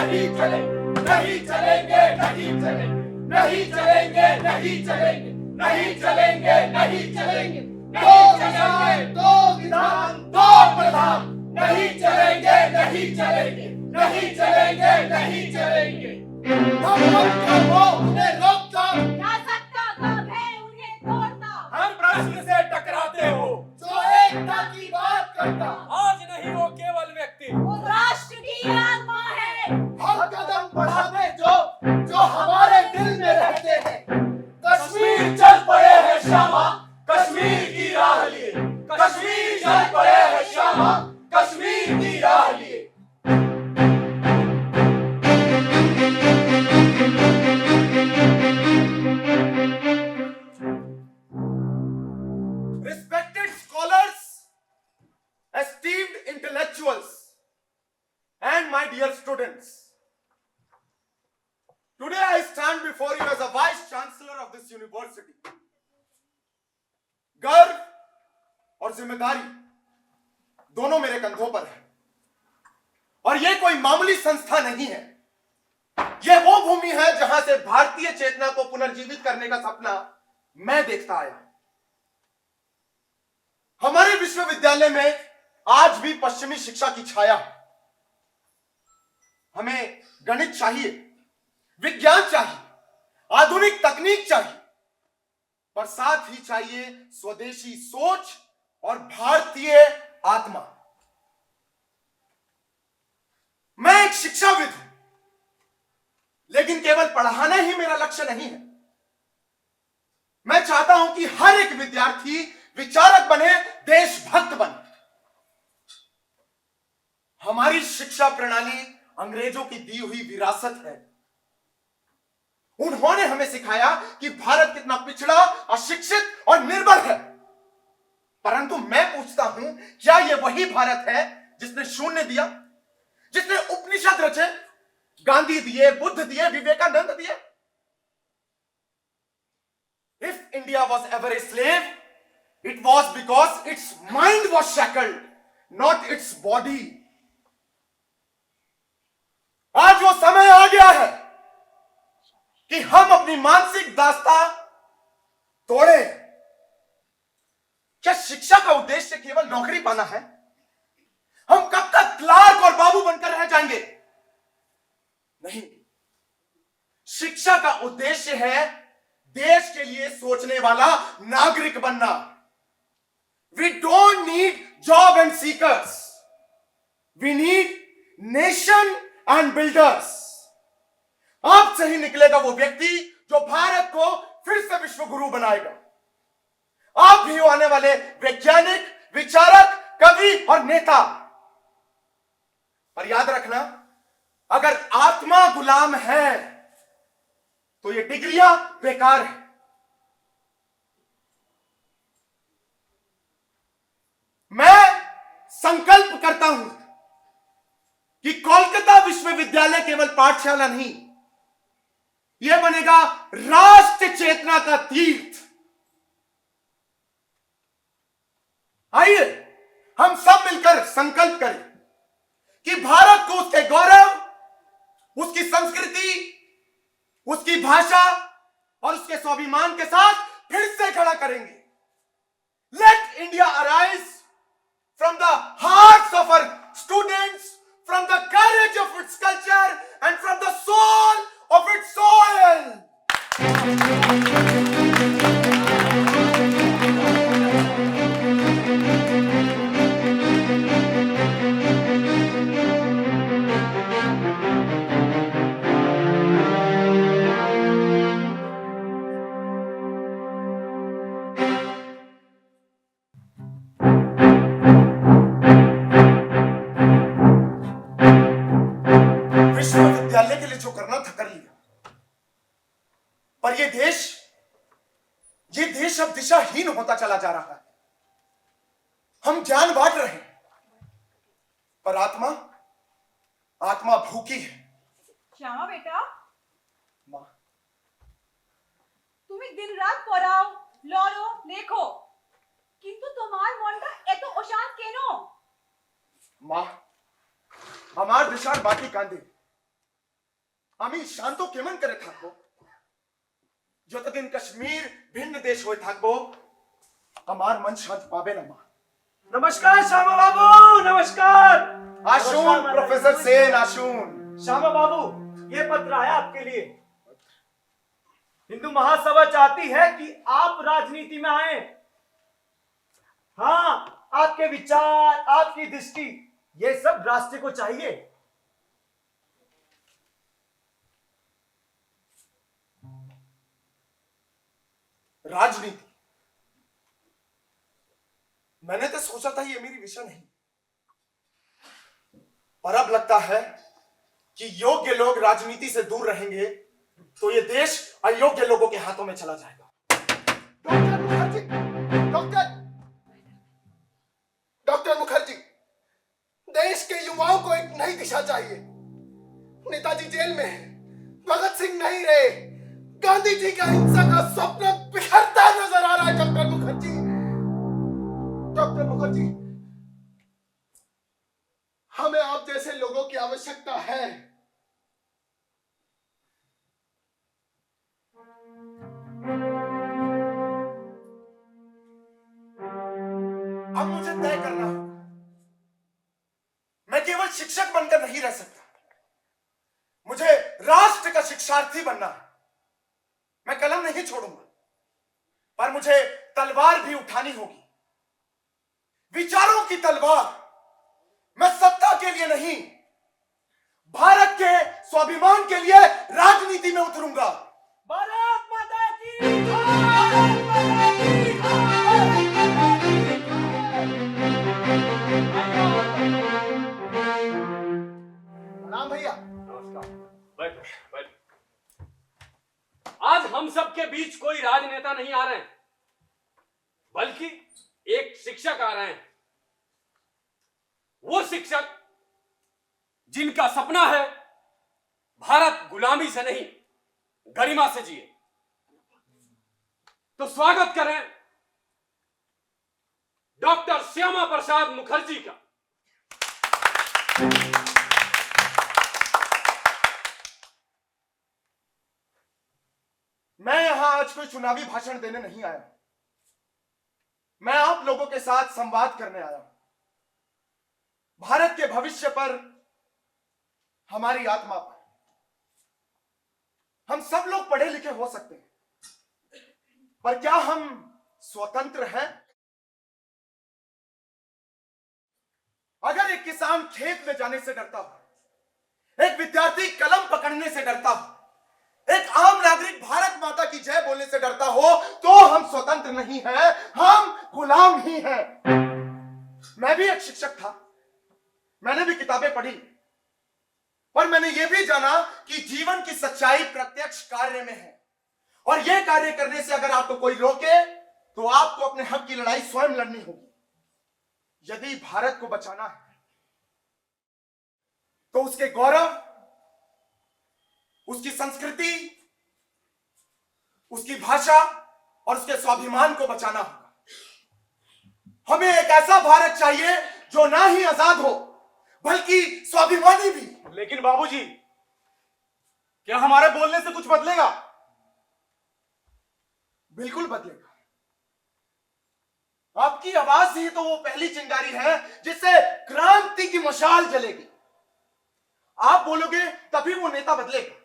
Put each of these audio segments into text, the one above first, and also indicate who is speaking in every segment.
Speaker 1: नहीं चलेंगे, नहीं चलेंगे, नहीं चलेंगे, नहीं चलेंगे, नहीं चलेंगे, नहीं चलेंगे, नहीं चलेंगे,
Speaker 2: दो किसान, दो विधान,
Speaker 1: दो प्रधान, नहीं चलेंगे, नहीं चलेंगे, नहीं चलेंगे, नहीं चलेंगे।
Speaker 2: भगवत का वो उन्हें रोकता,
Speaker 3: सियासत का काम है उन्हें तोड़ना।
Speaker 1: हर प्रश्न से टकराते हो,
Speaker 2: जो एकता की बात करता,
Speaker 1: आज नहीं वो केवल व्यक्ति,
Speaker 3: वो राष्ट्र की आत्मा है।
Speaker 2: हर कदम बढ़ाते जो हमारे दिल में रहते हैं।
Speaker 1: कश्मीर चल पड़े हैं श्यामा, कश्मीर की राह लिए, कश्मीर चल पड़े हैं श्यामा, कश्मीर की राह लिए।
Speaker 2: Respected scholars, esteemed intellectuals, and my dear students, today I stand before you as a vice chancellor of this university. गर्व और जिम्मेदारी दोनों मेरे कंधों पर है, और यह कोई मामूली संस्था नहीं है। यह वो भूमि है जहां से भारतीय चेतना को पुनर्जीवित करने का सपना मैं देखता आया। हमारे विश्वविद्यालय में आज भी पश्चिमी शिक्षा की छाया है। हमें गणित चाहिए, विज्ञान चाहिए, आधुनिक तकनीक चाहिए, पर साथ ही चाहिए स्वदेशी सोच और भारतीय आत्मा। मैं एक शिक्षाविद हूं, लेकिन केवल पढ़ाना ही मेरा लक्ष्य नहीं है। मैं चाहता हूं कि हर एक विद्यार्थी विचारक बने, देशभक्त बने। हमारी शिक्षा प्रणाली अंग्रेजों की दी हुई विरासत है। उन्होंने हमें सिखाया कि भारत कितना पिछड़ा, अशिक्षित और निर्बल है। परंतु मैं पूछता हूं, क्या यह वही भारत है जिसने शून्य दिया, जिसने उपनिषद रचे, गांधी दिए, बुद्ध दिए, विवेकानंद दिए? If India was ever a slave, it was because its mind was shackled, not its body. आज वो समय आ गया है कि हम अपनी मानसिक दास्तां तोड़े। क्या शिक्षा का उद्देश्य केवल नौकरी पाना है? हम कब तक क्लार्क और बाबू बनकर रह जाएंगे? नहीं, शिक्षा का उद्देश्य है देश के लिए सोचने वाला नागरिक बनना। We don't need job and seekers. We need nation and builders. आप से ही निकलेगा वो व्यक्ति जो भारत को फिर से विश्व गुरु बनाएगा। आप भी आने वाले वैज्ञानिक, विचारक, कवि और नेता। पर याद रखना, अगर आत्मा गुलाम है तो ये डिग्रियां बेकार है। मैं संकल्प करता हूं कि कोलकाता विश्वविद्यालय केवल पाठशाला नहीं, यह बनेगा राष्ट्र चेतना का तीर्थ। आइए हम सब मिलकर संकल्प करें कि भारत को उसके गौरव, उसकी संस्कृति, उसकी भाषा और उसके स्वाभिमान के साथ फिर से खड़ा करेंगे। Let India arise from the hearts of our students, from the courage of its culture and from the soul of its soil. विश्वविद्यालय के लिए जो करना था कर लिया, पर यह देश अब दिशाहीन होता चला जा रहा है। हम ज्ञान बांट रहे हैं, पर आत्मा भूखी है।
Speaker 3: श्यामा बेटा,
Speaker 2: मां,
Speaker 3: তুমি দিন রাত পড়াও, লড়ো, লেখো, কিন্তু তোমার মনটা এত অশান্ত কেন?
Speaker 2: मां, আমার দেশার বাটি কাঁদে, আমি শান্ত কেমন করে থাকবো যতদিন কাশ্মীর ভিন্ন দেশ হয়ে থাকবো আমার মন শান্তি পাবে না। মা
Speaker 1: नमस्कार श्यामा बाबू, नमस्कार।
Speaker 2: आशून प्रोफेसर सेन आशून।
Speaker 1: श्यामा बाबू, ये पत्र आया आपके लिए। हिंदू महासभा चाहती है कि आप राजनीति में आए। हाँ, आपके विचार, आपकी दृष्टि, ये सब राष्ट्र को चाहिए।
Speaker 2: राजनीति, मैंने तो सोचा था ये मेरी विषय नहीं, पर अब लगता है कि योग्य लोग राजनीति से दूर रहेंगे तो ये देश अयोग्य लोगों के हाथों में चला जाएगा। डॉक्टर मुखर्जी, डॉक्टर मुखर्जी, देश के युवाओं को एक नई दिशा चाहिए। नेताजी जेल में, भगत सिंह नहीं रहे, गांधी जी का हिंसा का स्वप्न बिखरता नजर आ रहा है। डॉक्टर मुखर्जी, डॉक्टर मुखर्जी, हमें आप जैसे लोगों की आवश्यकता है। अब मुझे तय करना होगा, मैं केवल शिक्षक बनकर नहीं रह सकता, मुझे राष्ट्र का शिक्षार्थी बनना है। मैं कलम नहीं छोड़ूंगा, पर मुझे तलवार भी उठानी होगी, विचारों की तलवार। मैं सत्ता के लिए नहीं, भारत के स्वाभिमान के लिए राजनीति में उतरूंगा।
Speaker 1: भारत माता की जय! भारत माता की जय!
Speaker 2: प्रणाम भैया।
Speaker 4: नमस्कार। बैठो, बैठो। आज हम सब के बीच कोई राजनेता नहीं आ रहे हैं, बल्कि एक शिक्षक आ रहे हैं। वो शिक्षक जिनका सपना है भारत गुलामी से नहीं गरिमा से जिए। तो स्वागत करें डॉक्टर श्यामा प्रसाद मुखर्जी का।
Speaker 2: मैं यहां आज कोई चुनावी भाषण देने नहीं आया, मैं आप लोगों के साथ संवाद करने आया हूं। भारत के भविष्य पर, हमारी आत्मा पर। हम सब लोग पढ़े लिखे हो सकते हैं, पर क्या हम स्वतंत्र हैं? अगर एक किसान खेत में जाने से डरता हो, एक विद्यार्थी कलम पकड़ने से डरता हो, एक आम नागरिक भारत माता की जय बोलने से डरता हो, तो हम स्वतंत्र नहीं हैं, हम गुलाम ही हैं। मैं भी एक शिक्षक था, मैंने भी किताबें पढ़ी, पर मैंने यह भी जाना कि जीवन की सच्चाई प्रत्यक्ष कार्य में है, और यह कार्य करने से अगर आपको कोई रोके तो आपको अपने हक की लड़ाई स्वयं लड़नी होगी। यदि भारत को बचाना है तो उसके गौरव, उसकी संस्कृति, उसकी भाषा और उसके स्वाभिमान को बचाना होगा। हमें एक ऐसा भारत चाहिए जो ना ही आजाद हो बल्कि स्वाभिमानी भी।
Speaker 1: लेकिन बाबूजी, क्या हमारे बोलने से कुछ बदलेगा?
Speaker 2: बिल्कुल बदलेगा। आपकी आवाज ही तो वो पहली चिंगारी है जिससे क्रांति की मशाल जलेगी। आप बोलोगे तभी वो नेता बदलेगा,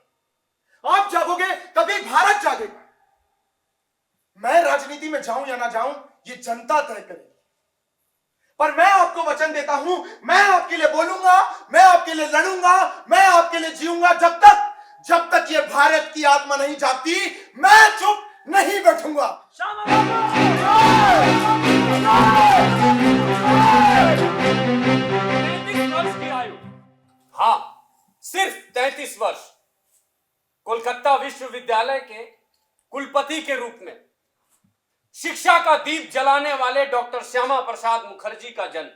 Speaker 2: आप जागोगे तभी भारत जागेगा। मैं राजनीति में जाऊं या ना जाऊं ये जनता तय करेगी, पर मैं आपको वचन देता हूं, मैं आपके लिए बोलूंगा, मैं आपके लिए लड़ूंगा, मैं आपके लिए जीऊंगा। जब तक ये भारत की आत्मा नहीं जागती, मैं चुप नहीं बैठूंगा।
Speaker 4: 33 वर्ष की आयु, हाँ, सिर्फ 33 वर्ष। कोलकाता विश्वविद्यालय के कुलपति के रूप में शिक्षा का दीप जलाने वाले डॉक्टर श्यामा प्रसाद मुखर्जी का जन्म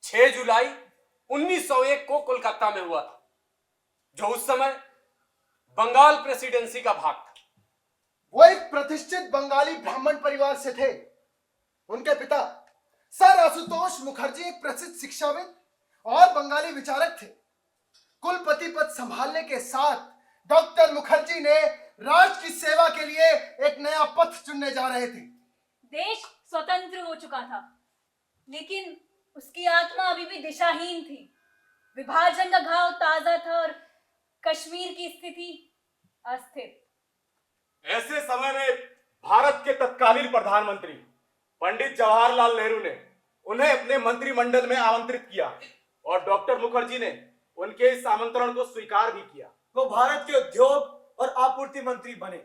Speaker 4: 6 जुलाई 1901 को कोलकाता में हुआ था, जो उस समय बंगाल प्रेसिडेंसी का भाग था।
Speaker 2: वो एक प्रतिष्ठित बंगाली ब्राह्मण परिवार से थे। उनके पिता सर आशुतोष मुखर्जी एक प्रसिद्ध शिक्षाविद और बंगाली विचारक थे। कुलपति पद संभालने के साथ डॉक्टर मुखर्जी ने राष्ट्र की सेवा के लिए एक नया पथ चुनने जा रहे थे।
Speaker 5: देश स्वतंत्र हो चुका था, लेकिन उसकी आत्मा अभी भी दिशाहीन थी। विभाजन का घाव ताजा था और कश्मीर की स्थिति अस्थिर।
Speaker 1: ऐसे समय में भारत के तत्कालीन प्रधानमंत्री पंडित जवाहरलाल नेहरू ने उन्हें अपने मंत्रिमंडल में आमंत्रित किया और डॉक्टर मुखर्जी ने उनके इस आमंत्रण को स्वीकार भी किया।
Speaker 6: वो भारत के उद्योग और आपूर्ति मंत्री बने,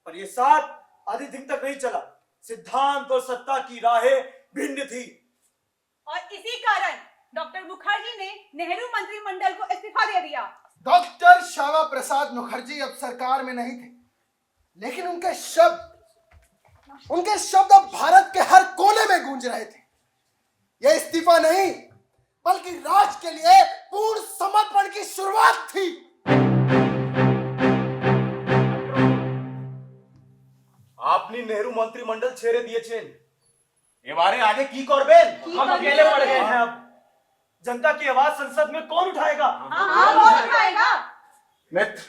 Speaker 6: पर यह साथ आधे दिन तक नहीं चला। सिद्धांत और सत्ता की राहें भिन्न थी
Speaker 3: और इसी कारण डॉक्टर मुखर्जी ने नेहरू मंत्रिमंडल को इस्तीफा दे दिया।
Speaker 2: डॉक्टर श्यामा प्रसाद मुखर्जी अब सरकार में नहीं थे, लेकिन उनके शब्द अब भारत के हर कोने में गूंज रहे थे। यह इस्तीफा नहीं, बल्कि राष्ट्र के लिए पूर्ण समर्पण की शुरुआत थी।
Speaker 1: আপনি नेहरू मंत्रिमंडल ছেড়ে দিয়েছেন, এবারে আগে কি করবেন?
Speaker 6: हम अकेले पड़ गए हैं। अब जनता की आवाज संसद में कौन उठाएगा?
Speaker 3: हाँ, कौन उठाएगा?
Speaker 2: मित्र,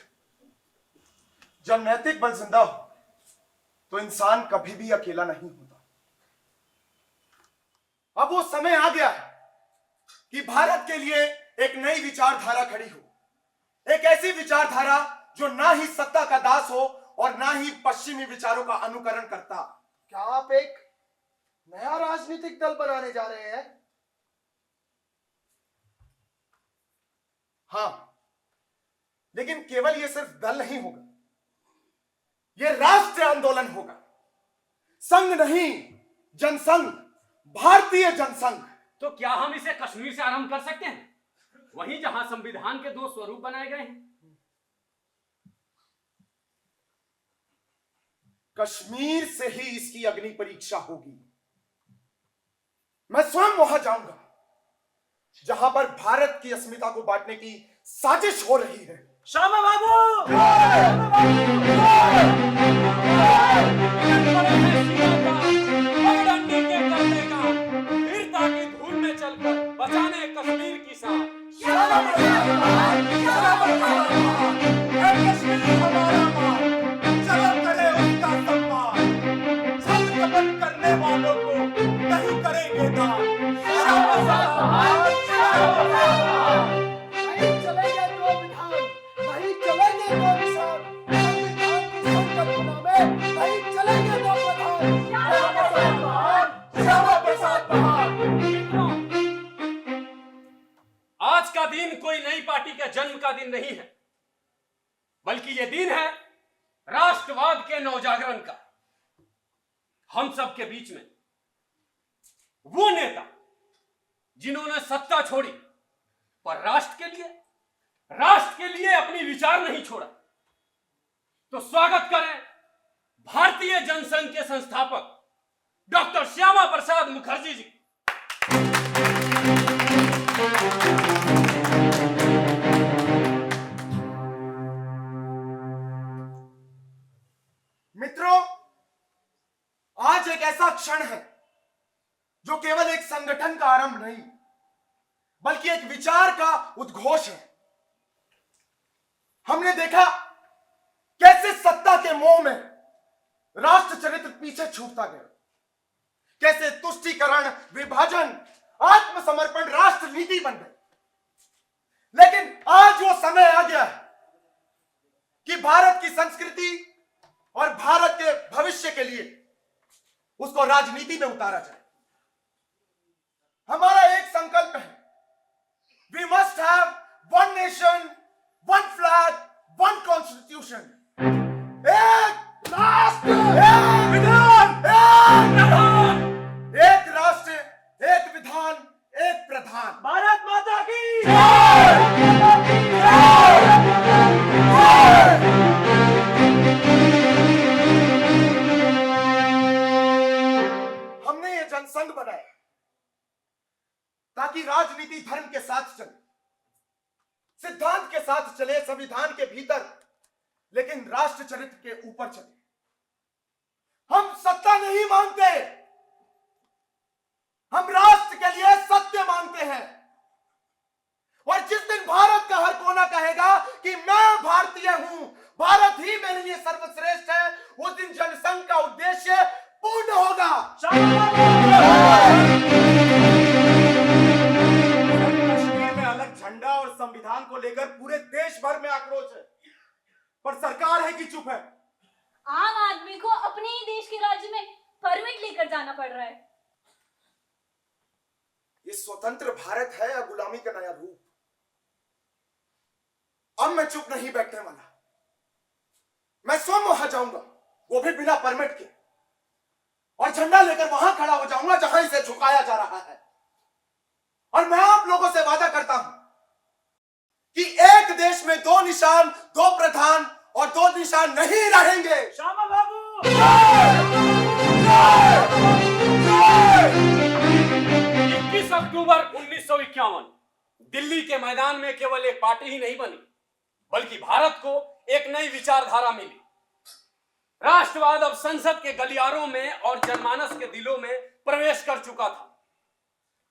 Speaker 2: जब नैतिक बल जिंदा हो तो इंसान कभी भी अकेला नहीं होता। अब वो समय आ गया है कि भारत के लिए एक नई विचारधारा खड़ी हो, एक ऐसी विचारधारा जो ना ही सत्ता का दास हो और ना ही पश्चिमी विचारों का अनुकरण करता। क्या आप एक नया राजनीतिक दल बनाने जा रहे हैं? हां, लेकिन केवल यह सिर्फ दल नहीं होगा, यह राष्ट्रीय आंदोलन होगा। संघ नहीं, जनसंघ, भारतीय जनसंघ।
Speaker 4: तो क्या हम इसे कश्मीर से आरंभ कर सकते हैं, वहीं जहां संविधान के 2 स्वरूप बनाए गए हैं?
Speaker 2: कश्मीर से ही इसकी अग्नि परीक्षा होगी। मैं स्वयं वहां जाऊंगा जहां पर भारत की अस्मिता को बांटने की साजिश हो रही है।
Speaker 6: श्यामा बाबू!
Speaker 4: फिर ताकि धूल में चलकर बचाने कश्मीर की सांस।
Speaker 1: कश्मीर हमारा मां, चलो करे उसका सम्मान। छल कपट करने वालों को नहीं करेंगे दान।
Speaker 2: नहीं चलेंगे तो विधान, नहीं चलेंगे तो निशान, संविधान की संकल्पना में नहीं चलेंगे तो प्रधान।
Speaker 1: श्यामा प्रसाद महान।
Speaker 4: आज का दिन कोई नई पार्टी के जन्म का दिन नहीं है, बल्कि यह दिन है राष्ट्रवाद के नवजागरण का। हम सब के बीच में वो नेता जिन्होंने सत्ता छोड़ी पर राष्ट्र के लिए अपनी विचार नहीं छोड़ा। तो स्वागत करें भारतीय जनसंघ के संस्थापक डॉक्टर श्यामा प्रसाद मुखर्जी जी।
Speaker 2: मित्रों, आज एक ऐसा क्षण है जो केवल एक संगठन का आरंभ नहीं, बल्कि एक विचार का उद्घोष है। हमने देखा कैसे सत्ता के मोह में राष्ट्र चरित्र पीछे छूटता गया, कैसे तुष्टीकरण, विभाजन, आत्मसमर्पण राष्ट्र नीति बन गई। लेकिन आज वो समय आ गया है कि भारत की संस्कृति और भारत के भविष्य के लिए उसको राजनीति में उतारा जाए। हमारा एक संकल्प है, we must have one nation, one flag, one constitution. एक राष्ट्र, एक विधान, एक राष्ट्र, एक विधान, एक प्रधान।
Speaker 6: भारत माता की
Speaker 2: हमने ये जनसंघ बनाया ताकि राजनीति धर्म के साथ चले, सिद्धांत के साथ चले, संविधान के भीतर, लेकिन राष्ट्र चरित्र के ऊपर चले। हम सत्ता नहीं मांगते, हम राष्ट्र के लिए सत्य मांगते हैं। और जिस दिन भारत का हर कोना कहेगा कि मैं भारतीय हूं, भारत ही मेरे लिए सर्वश्रेष्ठ है, उस दिन जनसंघ का उद्देश्य पूर्ण होगा।
Speaker 1: कश्मीर में अलग झंडा और संविधान को लेकर पूरे देश भर में आक्रोश है, पर सरकार है कि चुप है।
Speaker 5: आम आदमी को अपने ही देश के राज्य में परमिट लेकर जाना पड़ रहा है।
Speaker 2: ये स्वतंत्र भारत है या गुलामी का नया रूप? अब मैं चुप नहीं बैठने वाला। मैं स्वयं वहां जाऊंगा, वो भी बिना परमिट के, और झंडा लेकर वहां खड़ा हो जाऊंगा जहां इसे झुकाया जा रहा है। और मैं आप लोगों से वादा करता हूं कि एक देश में दो निशान, दो प्रधान और दो निशान नहीं रहेंगे।
Speaker 6: श्यामा बाबू
Speaker 4: 21 अक्टूबर 1951 दिल्ली के मैदान में केवल एक पार्टी ही नहीं बनी, बल्कि भारत को एक नई विचारधारा मिली। राष्ट्रवाद अब संसद के गलियारों में और जनमानस के दिलों में प्रवेश कर चुका था।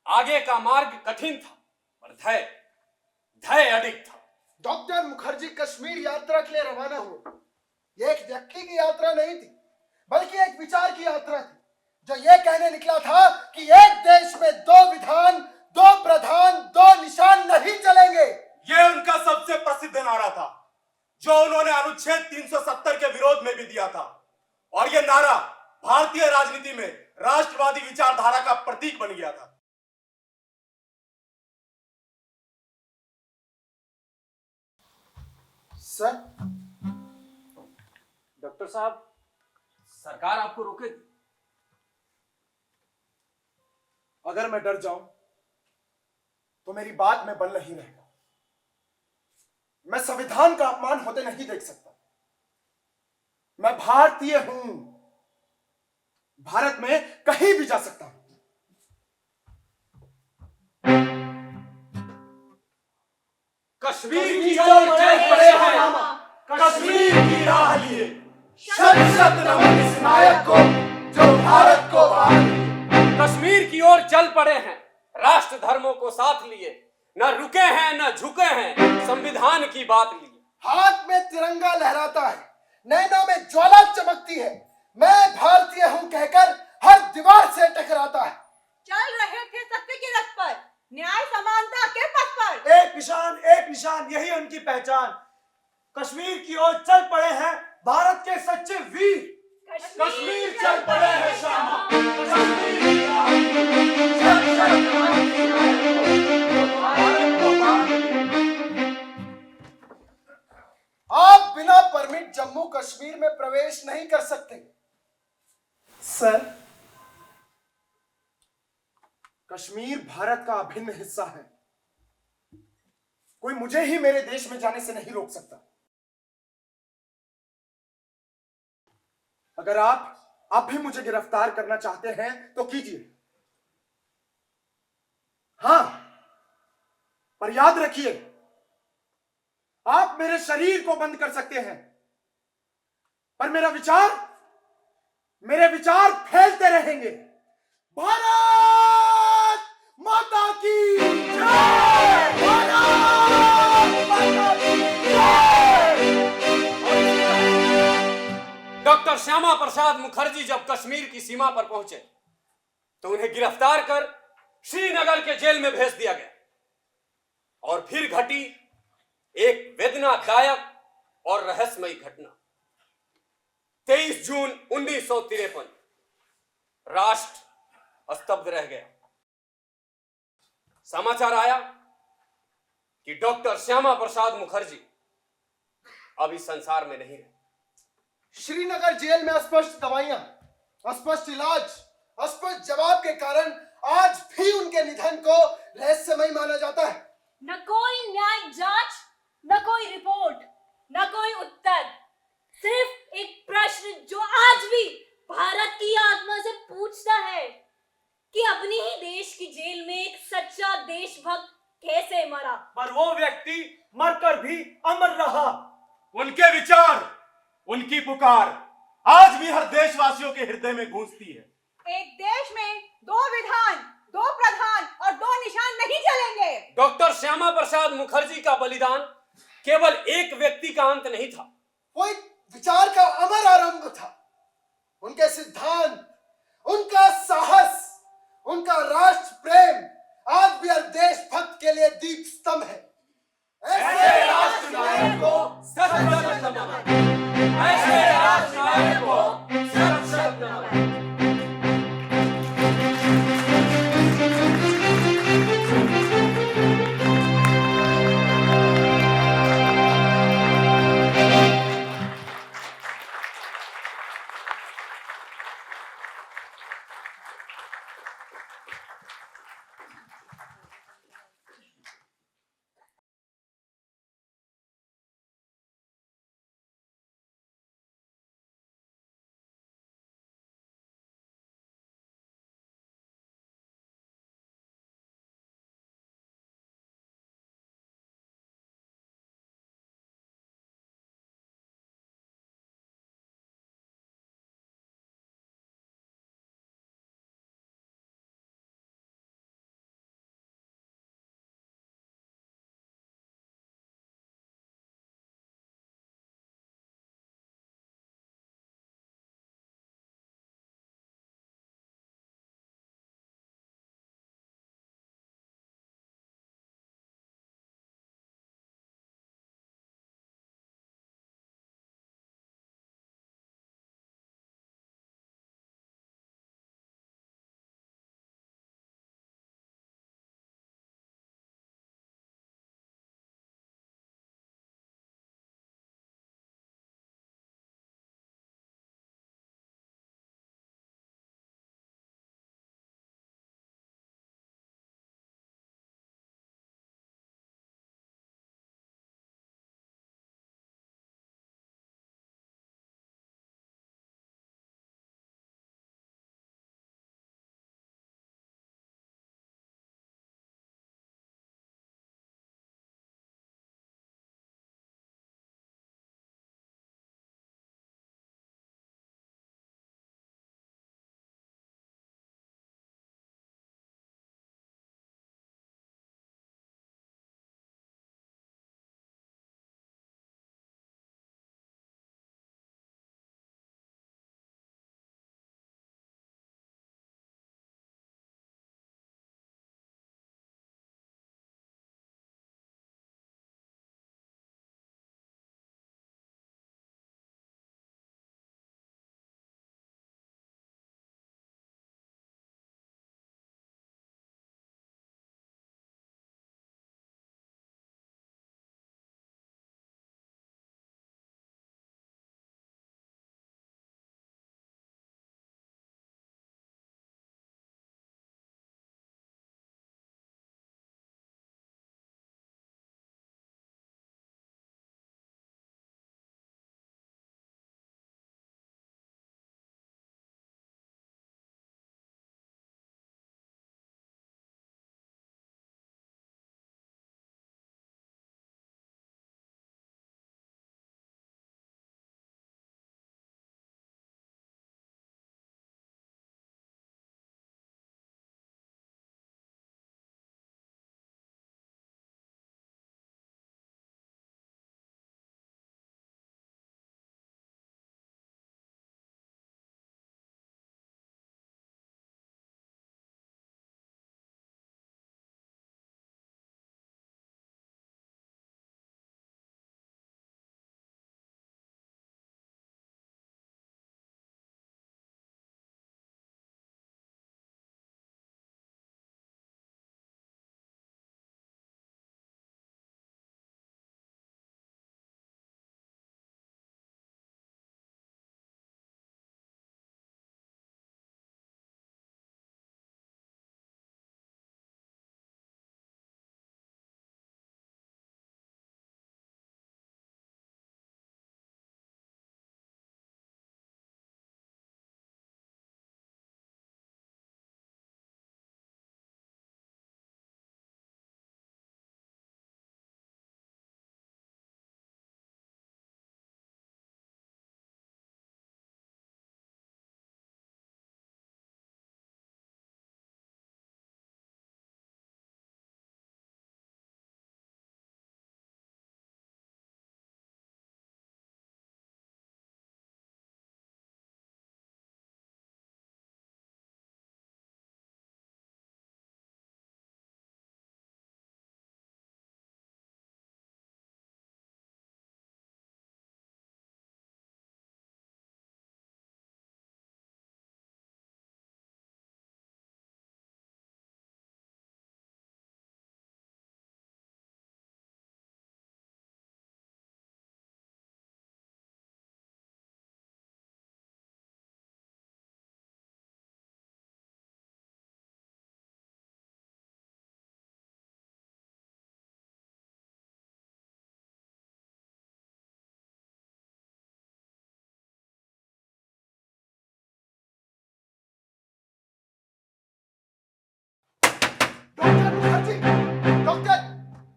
Speaker 4: आगे का मार्ग कठिन था, पर धैर्य अडिग था।
Speaker 7: डॉक्टर मुखर्जी कश्मीर यात्रा के लिए रवाना हुए। ये एक व्यक्ति की यात्रा नहीं थी, बल्कि एक विचार की यात्रा थी, जो ये कहने निकला था कि एक देश में दो विधान, दो प्रधान, दो निशान नहीं चलेंगे।
Speaker 1: ये उनका सबसे प्रसिद्ध नारा था, जो उन्होंने अनुच्छेद 370 के विरोध में भी दिया था। और ये नारा भारतीय राजनीति में राष्ट्रवादी विचारधारा का प्रतीक बन गया था।
Speaker 2: सर,
Speaker 4: डॉक्टर साहब, सरकार आपको रोकेगी।
Speaker 2: अगर मैं डर जाऊं तो मेरी बात में बल नहीं रहेगा। मैं संविधान का अपमान होते नहीं देख सकता। मैं भारतीय हूं, भारत में कहीं भी जा सकता हूं।
Speaker 4: कश्मीर की ओर चल पड़े हैं,
Speaker 2: कश्मीर की राह लिए शत शत नमन इस नायक को जो भारत को बांध लिए।
Speaker 4: कश्मीर की ओर चल पड़े हैं, राष्ट्र धर्मों को साथ लिए, न रुके हैं न झुके हैं, संविधान की बात लिए।
Speaker 7: हाथ में तिरंगा लहराता है, नैनों में ज्वाला चमकती है, मैं भारतीय हूं कहकर हर दीवार से टकराता है।
Speaker 3: चल रहे थे सत्य के रथ पर, न्याय समानता के पथ पर।
Speaker 6: एक निशान, यही उनकी पहचान। कश्मीर की ओर चल पड़े हैं भारत के सच्चे वीर।
Speaker 5: कश्मीर
Speaker 2: चल पड़े हैं श्यामा,
Speaker 7: आप बिना परमिट जम्मू कश्मीर में प्रवेश नहीं कर सकते।
Speaker 2: सर, कश्मीर भारत का अभिन्न हिस्सा है। कोई मुझे ही मेरे देश में जाने से नहीं रोक सकता। अगर आप भी मुझे गिरफ्तार करना चाहते हैं तो कीजिए। हां, पर याद रखिए, आप मेरे शरीर को बंद कर सकते हैं, पर मेरे विचार फैलते रहेंगे। भारत माता की जय! भारत माता की जय!
Speaker 4: डॉक्टर श्यामा प्रसाद मुखर्जी जब कश्मीर की सीमा पर पहुंचे तो उन्हें गिरफ्तार कर श्रीनगर के जेल में भेज दिया गया। और फिर घटी एक वेदनादायक और रहस्यमयी घटना। 23 जून 1953 राष्ट्र स्तब्ध रह गया। समाचार आया कि डॉक्टर श्यामा प्रसाद मुखर्जी अब इस संसार में नहीं रहे।
Speaker 7: श्रीनगर जेल में अस्पष्ट दवाइयां, अस्पष्ट इलाज, अस्पष्ट जवाब के कारण आज भी उनके निधन को रहस्यमय माना जाता है।
Speaker 5: न कोई न्यायिक जांच, न कोई रिपोर्ट, न कोई उत्तर, सिर्फ एक प्रश्न जो आज भी भारत की आत्मा से पूछता है कि अपनी ही देश की जेल में एक सच्चा देशभक्त कैसे मरा।
Speaker 6: पर वो व्यक्ति मरकर भी अमर रहा।
Speaker 1: उनके विचार, उनकी पुकार आज भी हर देशवासियों के हृदय में गूंजती है।
Speaker 3: एक देश में दो विधान, दो प्रधान और दो निशान नहीं चलेंगे।
Speaker 4: डॉक्टर श्यामा प्रसाद मुखर्जी का बलिदान केवल एक व्यक्ति का अंत नहीं था,
Speaker 7: वो एक विचार का अमर आरंभ था। उनके सिद्धांत, उनका साहस, उनका राष्ट्र प्रेम आज भी हर देशभक्त के लिए दीप स्तंभ है। ऐसे राष्ट्र नायक को सदैव